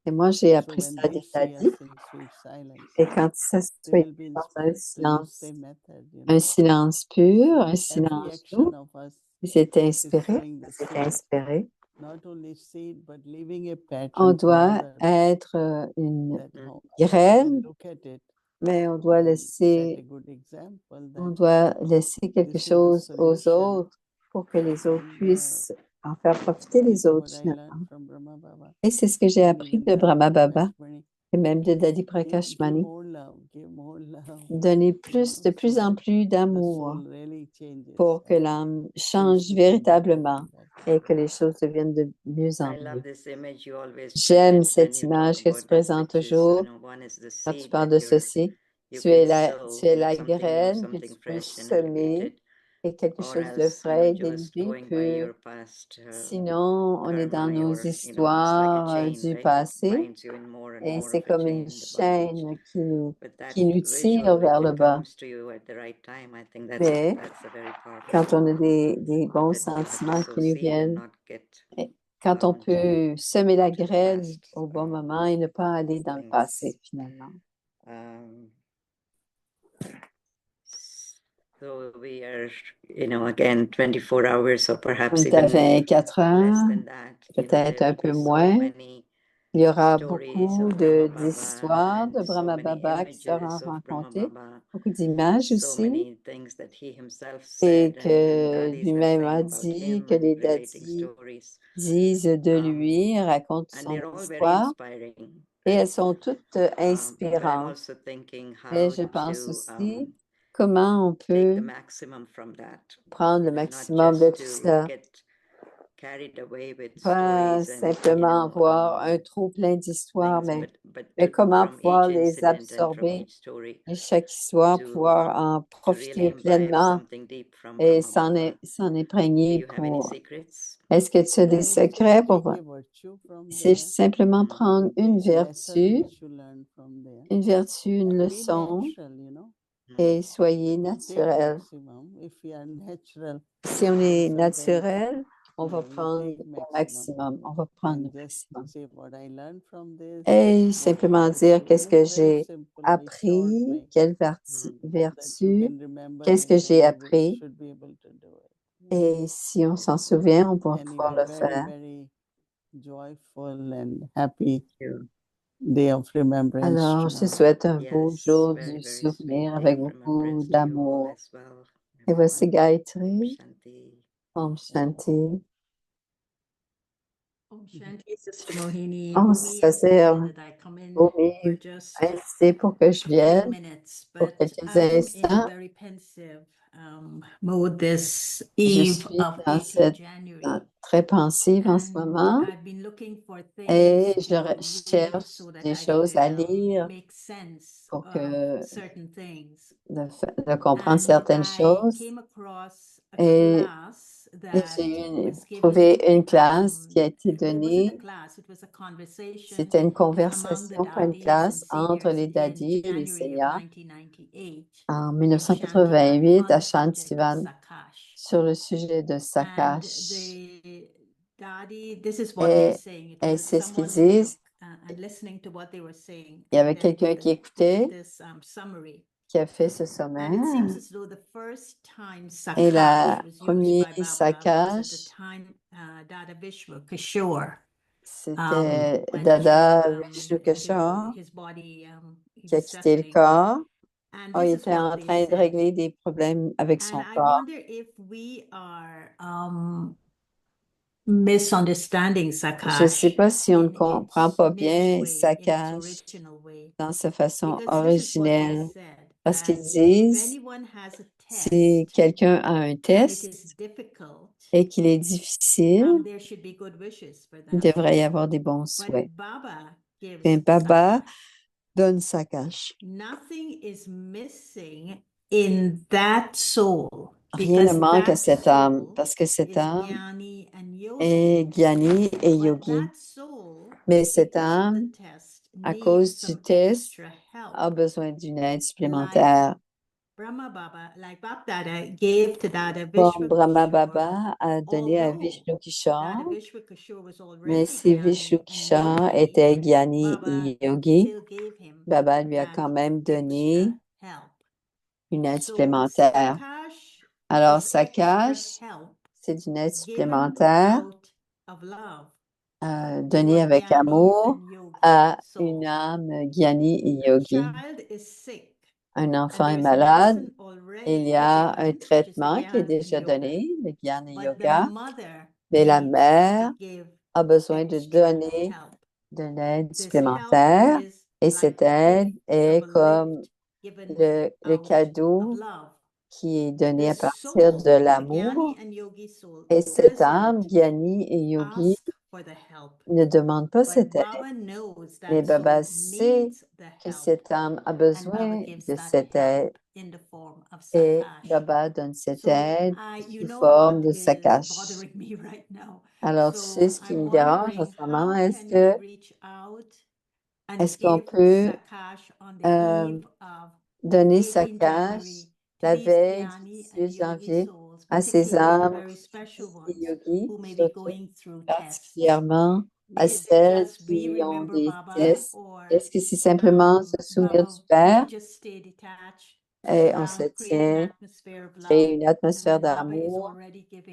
Et moi, j'ai So appris when ça they des see dadis. us in sweet silence, Et quand ça se they fait will be dans un inspired to use silence, same method, you un know. silence pur, un Every silence action doux, of us ils étaient is inspirés, sowing the ils étaient seed. inspirés. Not only seed, but leaving a On pattern for doit others être une that how others graine, can look at it mais on doit and set a laisser, good example on that doit laisser quelque this is the chose aux solution. autres pour que les autres And puissent en faire profiter this les is autres what I finalement. learned from Brahma Baba Et c'est ce que j'ai and appris even de Dadi Brahma Baba Prakashmani. et même de Dadi Give Prakashmani. more love, give more love. Donner You plus, know, de plus so en that plus the d'amour soul really changes pour que and l'âme things change become better véritablement and better. et que les choses deviennent de mieux en I love mieux. this image you always J'aime present when cette you talk image que tu about that, présentes which is, toujours you know, one is the quand tu seed parles that de ceci. you Tu can es sow, tu es you know, la something new, graine que something tu peux fresh and semer elevated, et quelque or chose de else, you know, frais, just d'élevé going by peut. your past Sinon, on est dans karma, nos your, you know, it's like a histoires chain, du right? It passé binds you in more and et more c'est of a comme une chain, the bondage. chaîne But qui that nous tire visual, vers if le it bas. comes to you at the right time, I think Mais that's a very powerful quand on a thing, des bons that you have to sentiments sow qui nous seed and viennent, not get et quand on bound peut semer la to the graine past au bon moment et ne pas aller dans le things. passé finalement. Um, So we are, again, 24 hours or On perhaps est à even 24 less heures, than that. peut-être There un will peu be so moins. many Il y aura stories beaucoup of Brahma Baba d'histoires de and so Brahma many Baba qui seront images of Brahma racontées, Baba, beaucoup d'images so aussi, many things that he himself et said and que dadis are lui-même a saying about dit, him que and les relating dadis stories. disent de lui, racontent And son they're all very histoire, inspiring. et elles sont toutes But I'm inspirantes. also thinking Mais how je pense to aussi comment on take peut the maximum from that, prendre le not maximum de just tout to cela. get carried away with Pas stories and simplement avoir un trop plein d'histoires, things, mais but comment from pouvoir each les incident and from absorber each story et chaque histoire, to pouvoir en to really profiter imbibe pleinement something deep from et Brahma Baba. s'en Do imprégner you have any pour... secrets? Est-ce que tu as des Yeah, it's secrets just pour... take a virtue from C'est there, simplement prendre une a lesson vertu, which you learn from there, une and be leçon, natural, et soyez Take naturel. maximum. If you are natural, Si on est then sometimes, naturel, on va you prendre take le maximum maximum. On va prendre le and just maximum. say what I learned from this, Et what I simplement want dire to, qu'est-ce que just very j'ai simple way, short appris, way, quelle that you vertu, can remember qu'est-ce it, que then j'ai you appris. should be able to do it. Et si on s'en souvient, on va pouvoir Anyway, le very, faire. very joyful and happy You. day of remembrance Alors, je te tomorrow. souhaite un beau Yes, jour very, du very sweet souvenir day avec of beaucoup remembrance to you all d'amour. as well, Et voici everyone. Gayatri, Shanti. Om Shanti. Om Shanti, Sister Mohini. Oh, Bhumi ça c'est indicated that I come in for Bhumi just insisté pour que je a few vienne minutes, pour but quelques I am in a instants. very pensive mode this Je eve suis of dans 18 cette January, très pensive en ce and moment I've been looking for et things je to read cherche so that des I choses à could lire make sense pour of que certain things. de comprendre And certaines I choses. came across a Et, class et that j'ai was trouvé given. une classe qui a été Well, it wasn't a donnée. class, it was a conversation C'était une among the conversation, pas une daddies and classe, entre seniors les in dadis et les January of seniors 1998 en in Shantivan 1988 on à the subject of Shantivan Sakash. sur le sujet de And Sakash. the daddy, this is what they're Et, saying. It et was c'est ce qu'ils someone who took disent. and listening to what they were saying, Il y avait and then quelqu'un did qui écoutait, this summary. qui a fait ce And sommet. it seems as though the first time Et Sakash la was used première by Baba was at the Sakash, time Dada Vishwa Kishore c'était went Dada to Vishnu Kishore his body, he qui a was quitté le settling. corps. And Oh, il this is était en what they train de said. régler des problèmes avec And son I corps. wonder if we are misunderstanding Je ne Sakash sais pas si on ne in comprend its pas native bien way, in its Sakash original way. dans sa façon Because this is what they originelle. said, Parce qu'ils that if disent, anyone has a si test quelqu'un a un and it test is difficult, et qu'il est difficile, there should be good wishes for il them. devrait y avoir des bons souhaits. When Baba gives Et Baba Sakash, donne Sakash. nothing is missing in that soul. Rien ne Because manque à that cette âme, soul parce que cette is âme Jnani and Yogi. est Gyani et But Yogi. that soul, Mais cette because of the âme, test, à needs cause du some test, extra help. a besoin d'une aide Like supplémentaire. Brahma Baba, like Bap Dada gave to Dada Comme Vishwa Brahma Kishore, Baba a donné à although Vishnu Dada Kishore, Vishwa Kishore was mais already si Vishnu Jnani and Kishore Yogi, était Gyani Baba et Yogi, still gave him Baba lui a that quand même donné extra help. une aide So supplémentaire. Sakash Alors, is extra Sakash, help c'est une aide given supplémentaire out of love to donnée a avec Jnani amour and Yogi à soul. une âme Gyani et A Yogi. child is sick Un enfant and est there's malade, medicine il already y a un given, which is the traitement qui est Gyan déjà Yoga. donné, le Gyana But the Yoga, mother mais la needs mère to give a besoin de extra donner help. de l'aide This help supplémentaire is et like cette a aide gift est of a comme lift given le out of cadeau love. qui est donné The à partir de soul, the l'amour. Jnani and Yogi soul, Et cette âme, doesn't Gyani et Yogi, ask for the help, ne demande pas but cette aide. Baba knows Mais that Baba soul sait needs the que help, cette âme a and Baba besoin gives de that cette aide help in the form of et Sakash. Baba donne cette So aide you sous know forme what de is Sakash. bothering me right now. Alors, tu sais So ce qui I'm me dérange en wondering ce moment? how Est-ce can we que reach out and est-ce qu'on give peut Sakash on the euh, eve of donner 18 Sakash January to la these veille du Jnani 18 and Yogi janvier souls, à ces particularly the âmes very special et ones yogis, who may be surtout going through tests? particulièrement à Is it celles just we qui ont remember des Baba, tests? or Est-ce que c'est simplement se souvenir Baba, du we Père just stay detached et on se tient, créer une atmosphère d'amour.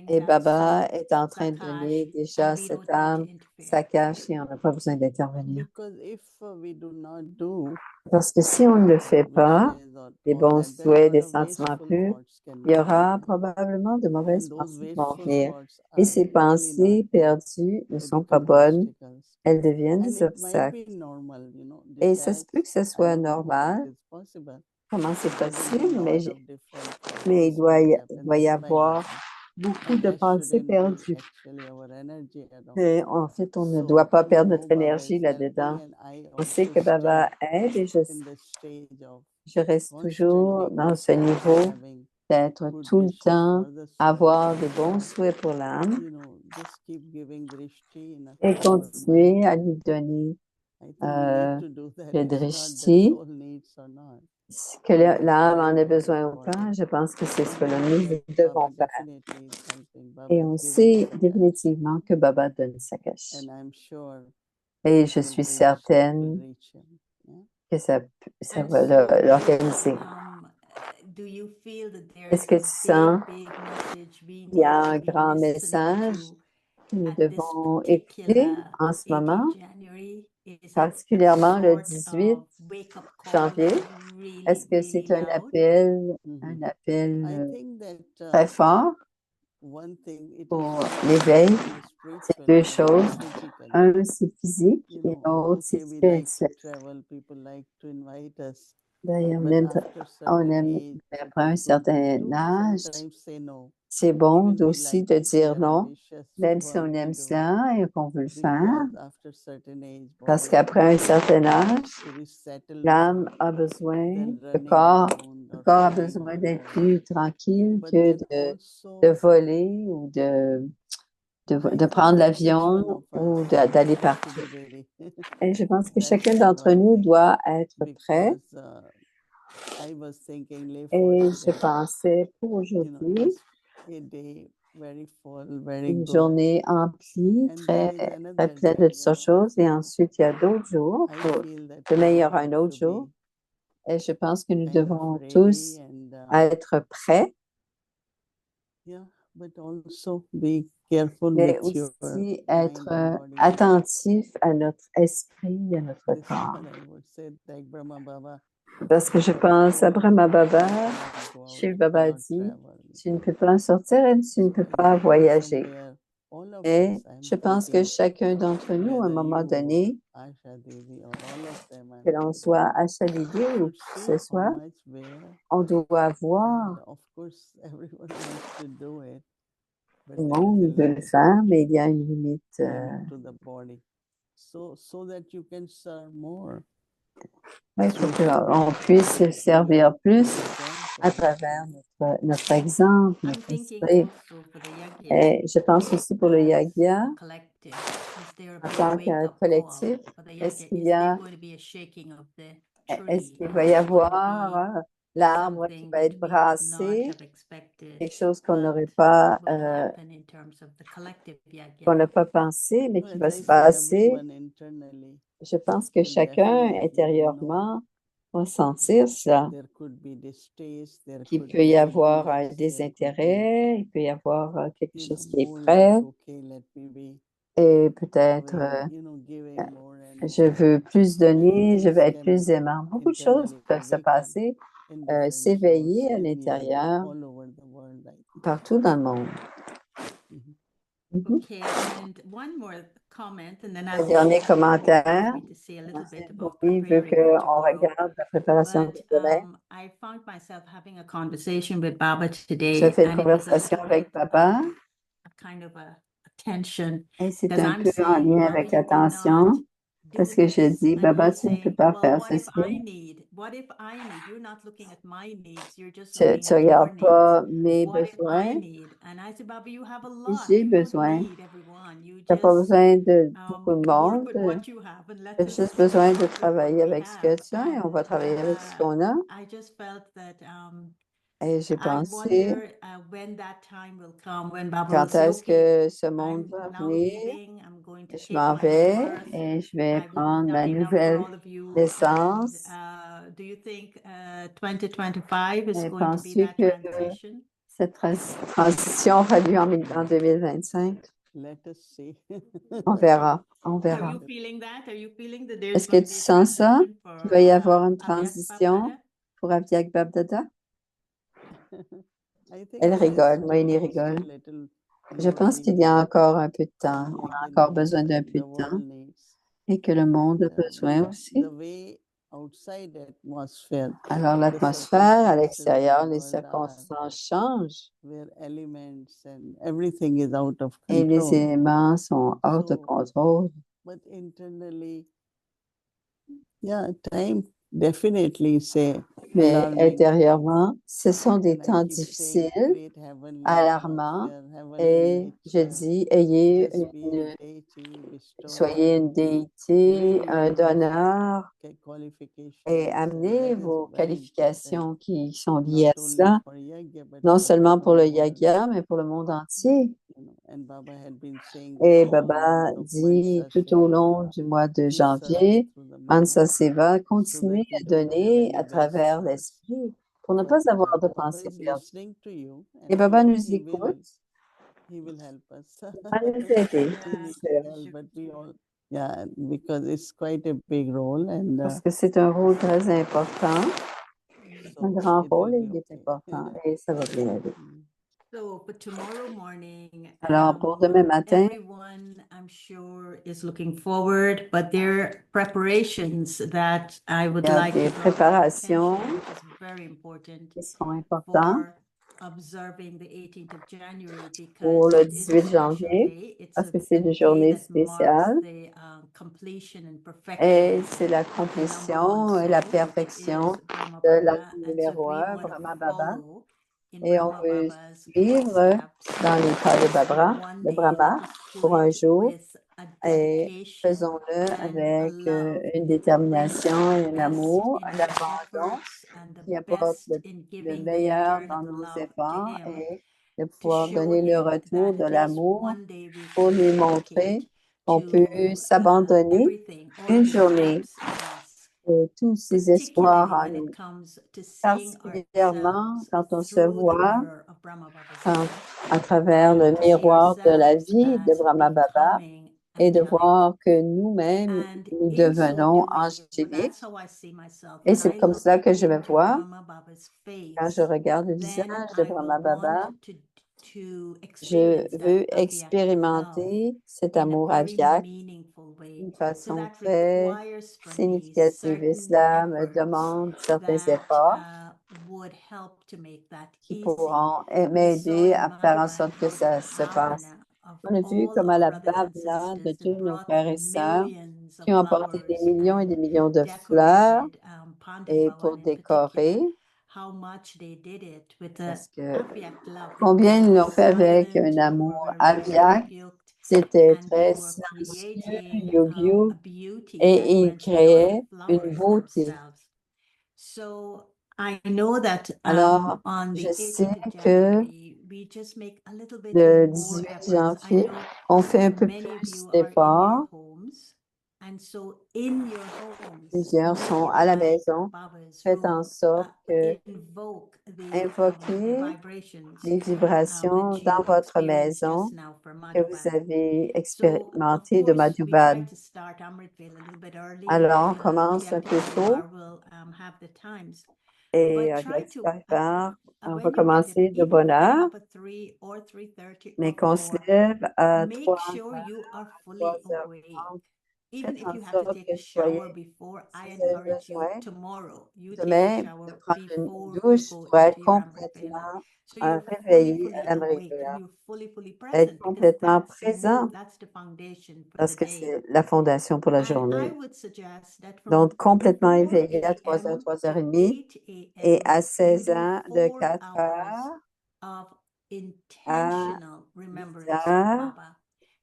Et Baba est en train de donner déjà cette âme, sa cache, et on n'a pas besoin d'intervenir. Because if we do not do Parce que si on ne le fait pas, wishes or des all bons that, then souhaits, a lot des of sentiments wasteful purs, thoughts can il y come aura in. probablement de And mauvaises those pensées qui vont wasteful venir. thoughts Et are ces really not pensées perdues ne they sont pas become bonnes, obstacles. elles deviennent And des it might obstacles. be normal, Et ça se peut que ce I soit don't know how normal, it is possible. comment c'est There will be possible, lot of different mais il things doit might y, happen. doit y That might avoir happen. beaucoup And de that pensées shouldn't be perdues. actually our energy at all. Et en fait, on ne So doit pas we perdre know notre Baba énergie is là-dedans. helping, and I On sait also que Baba stay aide et in the stage of je reste toujours constantly, dans ce constantly niveau having d'être good tout le wishes temps, for the soul. avoir de bons souhaits pour l'âme Just keep giving drishti in et our continuer mind. à lui donner I think we need to do that. le It's not that drishti, soul needs or not. que We must l'âme en pray a for besoin that ou body. pas. Je pense que c'est We ce que know nous that devons Baba faire. definitely is helping. Baba Et is on giving sait us a cash. définitivement que Baba donne sa cache. And I'm sure Et it je will suis reach, it will certaine reach him. Yeah? que ça And va so, l'organiser. do you feel that Est-ce there's que a tu sens big message we qu'il y a need un to be grand listening message to que nous at this devons écouter particular en ce 18 moment, January? Is it a particulièrement le sort 18 of wake-up call janvier? that is really, Est-ce que really c'est un loud? appel I très think that fort one thing it is pour two l'éveil? things, C'est spiritually deux and choses. physically. Un, c'est physique et l'autre, c'est Okay, we like to spirituel. travel, people like to invite us. D'ailleurs, But after on certain aime, age, mais après un people certain do âge, sometimes say no. c'est bon Even we aussi like de to dire share our non, wishes, même we si on want to aime do it. cela et qu'on veut le faire, Because after certain age, parce body qu'après un certain âge, needs to resettle l'âme more a besoin, than le running corps, around le or corps a flying besoin all d'être over. plus tranquille But que then de also, voler ou de I think prendre that each one l'avion of ou us d'aller have to partout. be ready. Et je pense que That's chacun d'entre one nous thing. doit être prêt. Because I was thinking, live for Et je today. pensais pour aujourd'hui, Just a day very full, very une good. journée emplie, And très, there is très another pleine de day, toutes sortes de choses. Et ensuite, il y a d'autres jours. I feel that Demain, il we y all aura un have autre to jour. be Et je pense que nous kind of devons ready tous and être prêts, yeah, but also be careful mais with your aussi mind être and body. attentifs à notre esprit et à notre This is corps. what I would say, like Brahma Baba. Parce que je pense à Brahma Baba, Cannot go out, Shiv Baba cannot dit, travel. tu ne peux pas sortir et tu ne So peux I pas think voyager. somewhere, all of Et us, I'm je pense que thinking, chacun d'entre nous, à un whether moment you or donné, Asha Devi or all of them, I'm que l'on thinking, soit achalidé ou should que see ce how soit, much where. on doit And voir, of course, everyone wants to do it, but tout le there is monde a veut le limit faire, mais il y a une limite. to the body. So that you can serve more. Il faut qu'on puisse servir plus à travers notre exemple, I'm notre thinking esprit. also for the yajna Et je pense aussi pour le as yagya, a collective. Is there a en big tant que wake-up call collectif, for the est-ce yajna? qu'il Is y there a, going to be a shaking of the est-ce tree? qu'il Is va y there going to avoir be l'arbre qui something va that être we would not brassé, have expected, quelque chose qu'on but n'aurait pas, will happen in terms of the collective qu'on yajna? n'a pas pensé, mais Well, qui as va I se say, passer? everyone internally Je pense que will chacun definitely know intérieurement va sentir cela, there could be distaste, there qu'il could peut y be avoir un eagerness, there could be, désintérêt, il peut y avoir quelque chose qui est more prêt, like, okay, let me be et peut-être giving more and je more. veux plus Many donner, je things veux être can plus aimant. Beaucoup de choses internally peuvent se awaken passer, in different souls s'éveiller à in l'intérieur, all over the world. partout dans le monde. Mhm. Mhm. Okay, and one more comment, and then Un I'll dernier feel commentaire. free to say a little bit about Bobby veut preparing for qu'on tomorrow. regarde la préparation But de demain. I found myself having a conversation with Baba Je today, fais une and it was a conversation little avec bit Papa a kind of a tension et c'est because un I'm peu en saying, lien Baba, avec you l'attention cannot do parce que je this, dis, and Baba, he's tu ne peux saying, pas well, faire what if ceci. I need? What if I need? You're not looking at my needs. You're just Tu looking ne at your regardes needs. pas mes What if I besoins. need? And I said, Baba, you have a Si lot. j'ai You don't besoin. need everyone. You Tu n'as pas just besoin de beaucoup de work monde. with what you have and let Tu as us juste besoin de work with what travailler we avec ce have. que tu as et on va travailler avec ce qu'on a. I just felt that Et j'ai I pensé, wonder when that time will come, when Baba will quand say, est-ce okay, que ce monde I'm va now venir? leaving. I'm going to Je take m'en my vais rebirth. et je vais I've prendre ma done enough for nouvelle all of you, and naissance. do you think 2025 is Mais going to be penses-tu that que transition? cette transition aura lieu en 2025? Let us see. On verra, on Are verra. you feeling that? Are you feeling that there's Est-ce que going to tu be a sens ça, transition for qu'il va y avoir une Aviak transition Babdada? pour Aviak Babdada? I think Elle there is rigole, still Moïni rigole. little Je more pense we qu'il y a can encore un peu de temps. On make a in encore this besoin d'un and peu the de temps world needs. et que le monde a And, besoin aussi. The way outside atmosphere, Alors, the l'atmosphère à circumstances in l'extérieur, the les world are circonstances changent where elements and everything is out of et les control. éléments sont hors de So, contrôle. but internally, yeah, time definitely say Mais alarming. intérieurement, ce sont des And I temps keep saying, difficiles, create heavenly alarmants, atmosphere, et heavenly je nature. dis, ayez Just be une, deity, bestow soyez une déité, bring un your donneur, qualifications, et and amenez that is vos very important, qualifications qui sont liées not à only cela, for Yagya, but non for the seulement pour whole le world. Yagya, mais pour le monde entier. You know, and Baba had been saying Et this all the Baba month of dit Mansa tout au Seva, long du mois de give service janvier, through the mind, Mansa Seva, so continuez that we à don't have donner any à bad travers thoughts. l'esprit pour ne But pas avoir de Baba pensée is perdue. listening to you, Et and Baba nous he écoute, will help us. va nous aider. We need C'est- help, but we all, yeah, because it's quite a big role, and Parce que c'est un rôle très important, un so grand it rôle, will et be il est okay. important, et ça va bien aller. So for tomorrow morning, Alors, pour demain matin, everyone, I'm sure, is looking forward, but there are preparations that I would il y a like des to draw your préparations attention, which is very important qui seront importantes for observing the 18th of January pour because le it is a 18 special janvier, day. It's parce a que c'est une day journée that marks spéciale. the completion and Et perfection c'est la of the number one complétion et la soul, which perfection is Brahma de la Baba. And so if numéro we 1, want to Brahma Baba. follow in Et on Brahma veut Baba's suivre footsteps, dans les pas de let's do Babra, one de day, Brahma let us do pour un it jour with a et dedication faisons-le and a avec love une that brings détermination et the un best amour, in un our abandon efforts and the qui apporte best in le giving the meilleur return dans of nos love to efforts him, et de to pouvoir show donner le him retour that de just l'amour one day we pour can lui dedicate montrer qu'on peut to s'abandonner everything, all une of his journée hopes in us, de tous ses espoirs particularly en when nous. it comes to seeing Particulièrement ourselves quand on se through the voit mirror of Brahma Baba's life à travers and le to see miroir de la ourselves vie de as Brahma Baba becoming et de angelic. voir que nous-mêmes, And nous in so devenons doing, angéliques. that's how I see myself. Et When c'est I comme look cela que je me into vois Brahma Baba's quand je face, regarde le then visage de I will Brahma Baba. want to Je experience that veux Aviak love expérimenter cet in a amour very aviaque meaningful way. d'une So façon that très requires from me significative. Et certain cela me efforts demande certains that efforts would help to make that qui easy. pourront We saw m'aider in à faire en Madhuban sorte que how the ça se passe. bhavana of On a vu all comme à our la brothers and Bhavana de sisters that tous nos brought frères et sœurs millions of qui ont apporté des flowers millions et des and millions de fleurs decorated Pandit et Bhavan pour in particular, décorer, how much they did it with a parce que Aviak love. It combien ils was l'ont fait avec silent, un they were amour very aviaque, yogyuk, c'était and they très were silencieux, creating yogiou, a beauty that et il went beyond the créait une flowers beauté. themselves. So I know that Alors, on je the sais 18th of que January, we just make a little bit le more 18 efforts. I janvier, know on fait un peu many of plus you are in d'efforts. your homes, and so in your homes, Plusieurs make sont it à la like maison. Baba's Faites en room. sorte que Invoke the invoquez vibrations les vibrations that dans you votre experienced maison just now for que vous Madhuban. avez So, of expérimenté de course, we try Madhuban. to start Amritvale a little bit early. Alors, on commence un Aviak peu tôt Parivar will have the times. et But try avec to, Parivar, on va when you get up, commencer de even bonne if you get heure, up at 3 or 3:30 mais or qu'on se 4, lève à make 3 sure heures, you are fully 3h30. awake. Even Faites if en you have to sorte take que a vous soyez, shower before, I si vous avez encourage you besoin, tomorrow, you take a demain, de shower prendre une before you douche go pour être into your Amrit Vela. complètement So you're réveillé à awake and l'Amrita, you're fully être present because complètement that's présent that's the foundation for parce the que day. c'est la fondation pour la And I journée. would suggest that from Donc, complètement 4 éveillé à 3h, a.m. to 3h30 8 et a.m. à you 16 do ans de 4 4h hours of à intentional 10 remembrance of heures. Baba.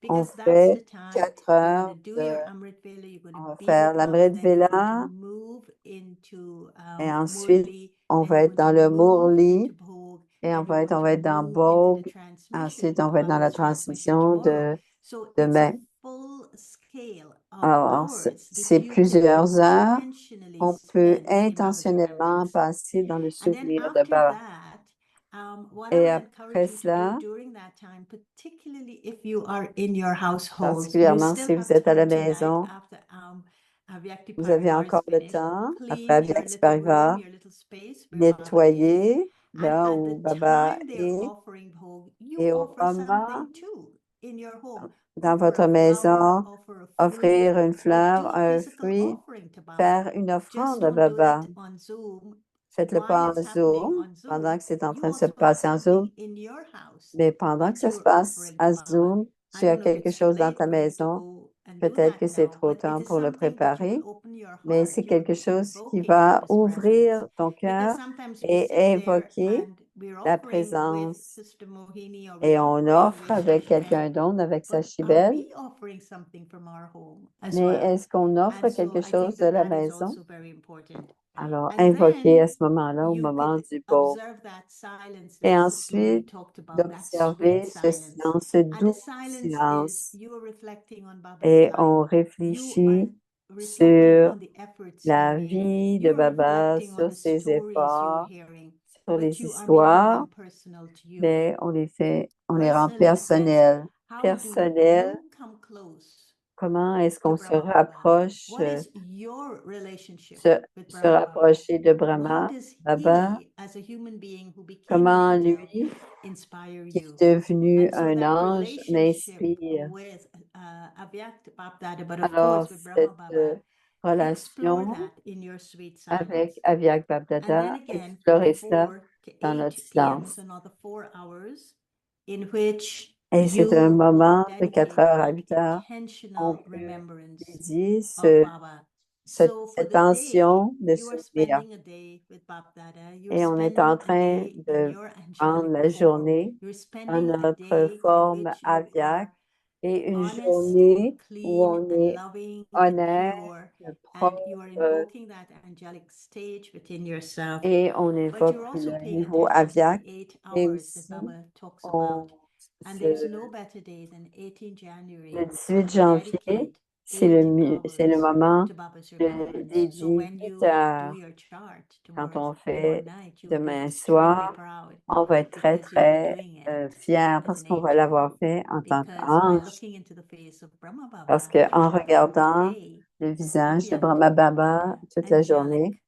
On Because that's the fait time 4 you're going to heures do de, your Amrit Vela, you're going on to va be faire with Baba, l'Amrit then you're going Vela to move into et ensuite Murli, on then va you're être going dans to le move into Murli Bhog, et and you're on going va to être dans move into the Bhog. transmission, Ensuite, on va être dans la Baba's transmission transmission tomorrow. So it's demain. a full Alors, c'est plusieurs heures qu'on peut intentionnellement passer dans le souvenir de Baba. Et après cela, particulièrement si vous êtes à la maison, vous avez encore le temps, après Avyakt Parivar, nettoyer là où Baba est. Et au moment, dans votre maison, offrir une fleur, un fruit, faire une offrande à Baba. Faites-le pas en Zoom, pendant que c'est en train de se passer en Zoom. Mais pendant que ça se passe à Zoom, tu as quelque chose dans ta maison, peut-être que c'est trop tard pour le préparer, mais c'est quelque chose qui va ouvrir ton cœur et invoquer la présence. Et on offre avec quelqu'un d'autre, avec sa chibelle. Mais est-ce qu'on offre quelque chose de la maison? Alors, invoquer à ce moment-là, au moment du beau. Et ensuite, d'observer ce silence, ce doux silence. Et on réfléchit sur la vie de Baba, sur ses efforts, sur les histoires, mais on les rend personnels. Personnels, comment est-ce qu'on se rapproche, se rapprocher de Brahma, Baba? Comment lui, qui est devenu un ange, m'inspire? Alors, cette relation avec Avyakt Bapdada, explorer cela dans notre silence. Et c'est un moment de 4 heures à 8 heures. On peut dédier cette tension de souvenir. Et on est en train de prendre la journée dans notre forme Avyakt et une journée où on est honnête, propre, et on évoque le niveau Avyakt, et aussi le 18 janvier, c'est le moment de dédier 8 heures. Quand on fait demain soir, on va être très, très fiers parce qu'on va l'avoir fait en tant qu'ange. Parce qu'en regardant le visage de Brahma Baba toute la journée,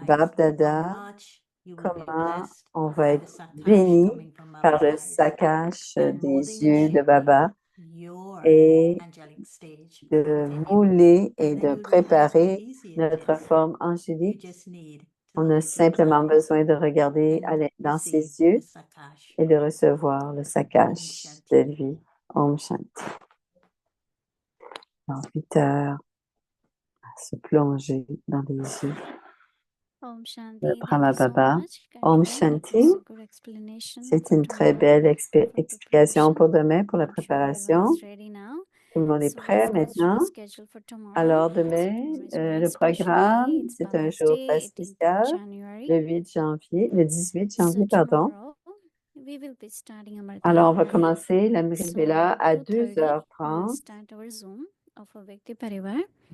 Bapdada, comment on va être béni par le sakash des yeux de Baba et de mouler et de préparer notre forme angélique. On a simplement besoin de regarder dans ses yeux et de recevoir le sakash de lui. Om Shanti. Dans 8 heures, à se plonger dans les yeux de Brahma Baba. Om Shanti. C'est une très belle explication pour demain, pour la préparation. Tout le monde est prêt maintenant. Alors demain, le programme, c'est un jour très spécial, le 18 janvier, pardon. Alors, on va commencer la Vela à 2h30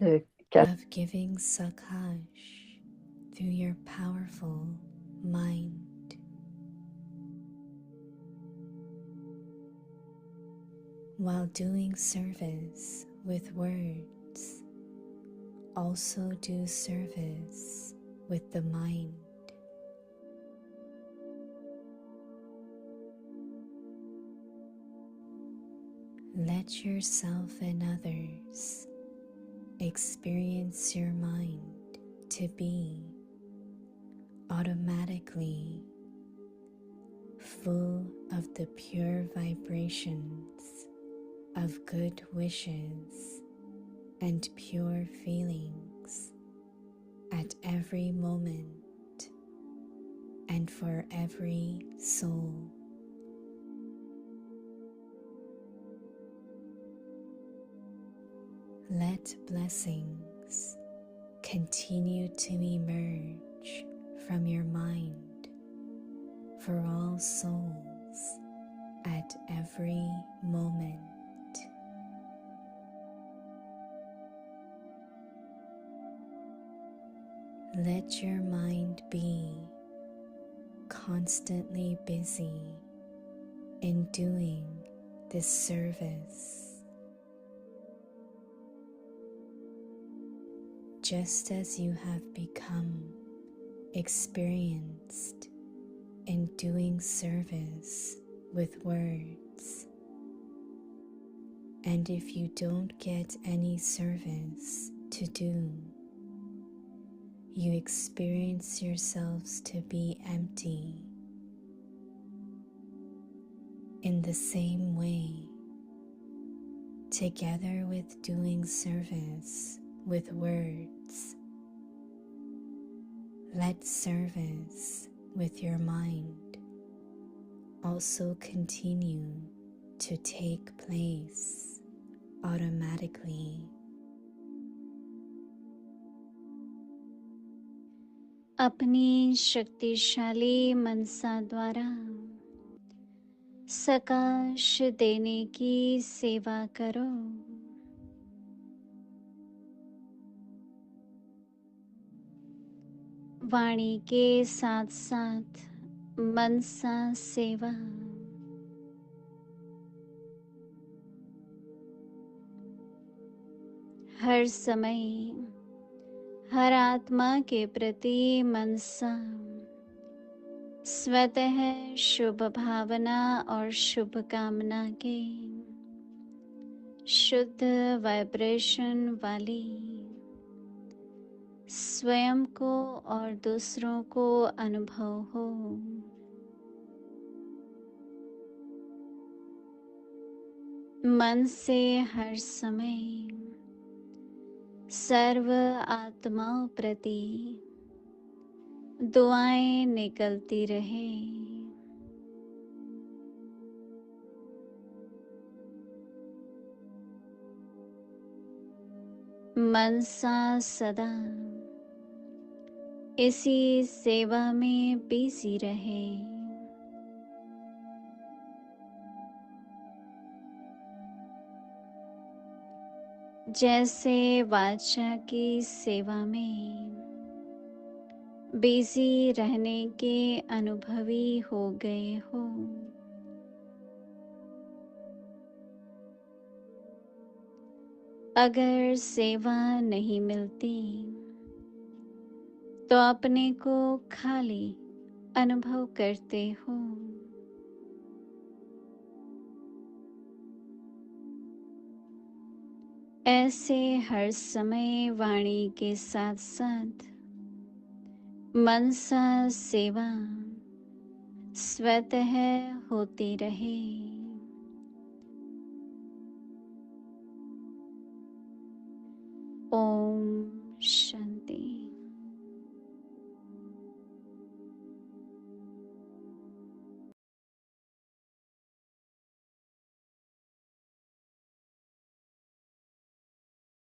de of giving sakash through your powerful mind. While doing service with words, also do service with the mind. Let yourself and others experience your mind to be automatically full of the pure vibrations of good wishes and pure feelings at every moment and for every soul. Let blessings continue to emerge from your mind for all souls at every moment Let your mind be constantly busy in doing this service, just as you have become experienced in doing service with words. And if you don't get any service to do, you experience yourselves to be empty. In the same way, together with doing service with words, let service with your mind also continue to take place automatically. अपनी शक्तिशाली मनसा द्वारा सकाश देने की सेवा करो। वाणी के साथ साथ मनसा सेवा। हर समय हर आत्मा के प्रति मनसा स्वतः शुभ भावना और शुभ कामना के शुद्ध वाइब्रेशन वाली स्वयं को और दूसरों को अनुभव हो। मन से हर समय सर्व आत्माओं प्रति दुआएं निकलती रहे। मनसा सदा इसी सेवा में बिजी रहे। जैसे वाचा की सेवा में बिजी रहने के अनुभवी हो गए हो, अगर सेवा नहीं मिलती तो अपने को खाली अनुभव करते हो। ऐसे हर समय वाणी के साथ साथ मनसा सेवा स्वतः होती रहे। ओम शांति।